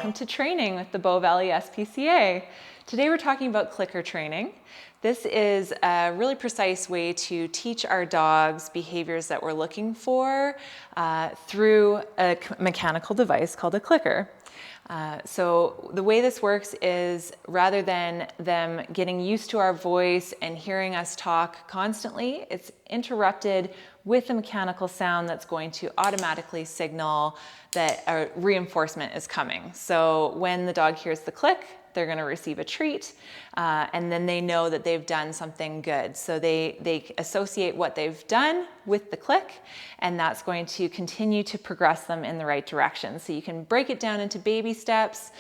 welcome to training with the Bow Valley SPCA. Today we're talking about clicker training. This is a really precise way to teach our dogs behaviors that we're looking for through a mechanical device called a clicker. So the way this works is rather than them getting used to our voice and hearing us talk constantly, it's interrupted with a mechanical sound that's going to automatically signal that a reinforcement is coming. So when the dog hears the click, they're going to receive a treat, and then they know that they've done something good. So they associate what they've done with the click, and that's going to continue to progress them in the right direction. So you can break it down into baby steps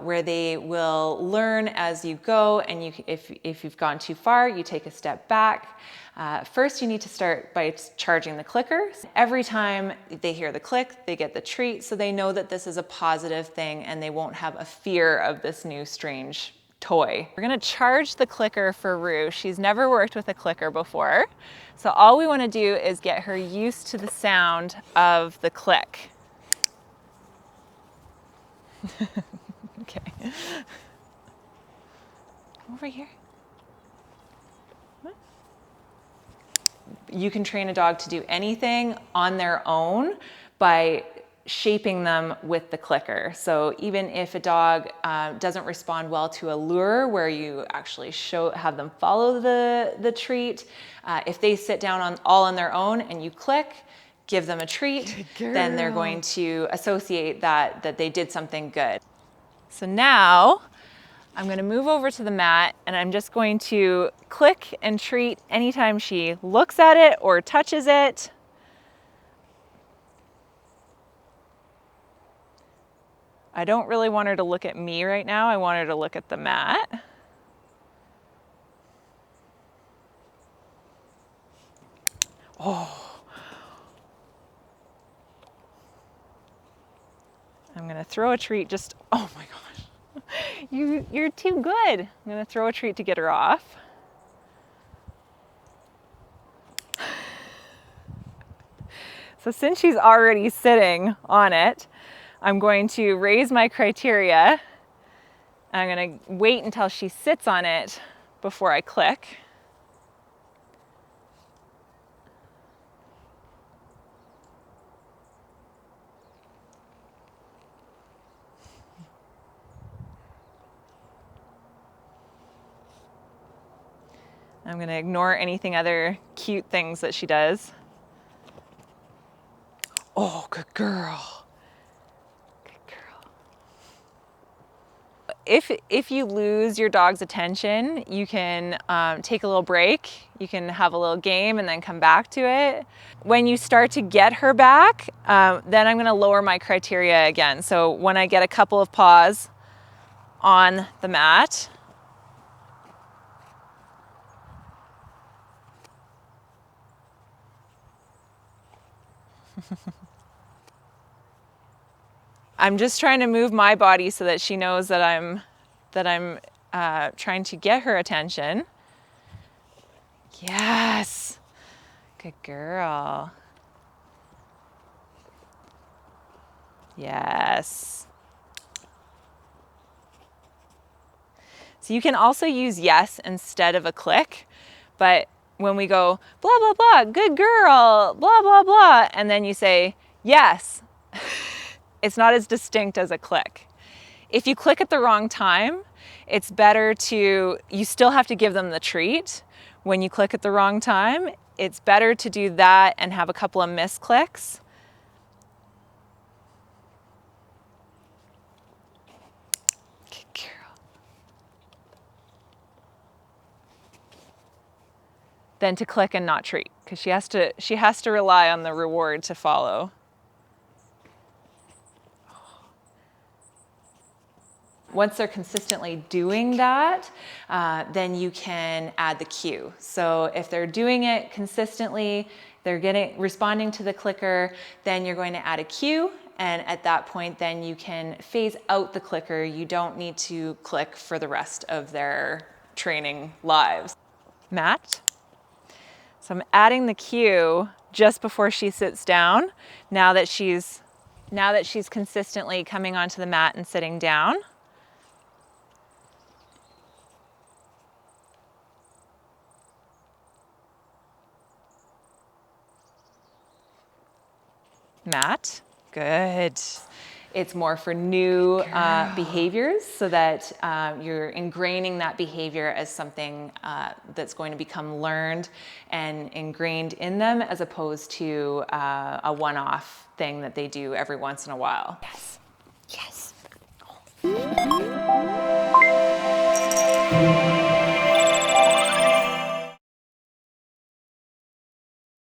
where they will learn as you go, and if you've gone too far, you take a step back. First, you need to start by charging the clicker. Every time they hear the click, they get the treat, so they know that this is a positive thing and they won't have a fear of this new strange toy. We're gonna charge the clicker for Rue. She's never worked with a clicker before, so all we wanna do is get her used to the sound of the click. Okay. Over here. You can train a dog to do anything on their own by shaping them with the clicker. So even if a dog doesn't respond well to a lure where you actually have them follow the treat, if they sit down all on their own and you click, give them a treat, then they're going to associate that they did something good. So now I'm going to move over to the mat and I'm just going to click and treat anytime she looks at it or touches it. I don't really want her to look at me right now. I want her to look at the mat. Oh. I'm going to throw a treat oh my gosh. You're too good. I'm gonna throw a treat to get her off. So since she's already sitting on it, I'm going to raise my criteria. I'm gonna wait until she sits on it before I click. I'm going to ignore anything other cute things that she does. Oh, good girl. Good girl. If you lose your dog's attention, you can take a little break. You can have a little game and then come back to it. When you start to get her back, then I'm going to lower my criteria again. So when I get a couple of paws on the mat, I'm just trying to move my body so that she knows that I'm trying to get her attention. Yes, good girl. Yes. So you can also use yes instead of a click, but when we go blah, blah, blah, good girl, blah, blah, blah, and then you say yes, it's not as distinct as a click. If you click at the wrong time, it's better you still have to give them the treat. When you click at the wrong time, it's better to do that and have a couple of misclicks. Good girl. Then to click and not treat, because she has to rely on the reward to follow. Once they're consistently doing that, then you can add the cue. So if they're doing it consistently, they're responding to the clicker, then you're going to add a cue. And at that point, then you can phase out the clicker. You don't need to click for the rest of their training lives. Mat. So I'm adding the cue just before she sits down, now that she's Now that she's consistently coming onto the mat and sitting down, mat, good. It's more for new behaviors so that you're ingraining that behavior as something that's going to become learned and ingrained in them as opposed to a one-off thing that they do every once in a while. Yes.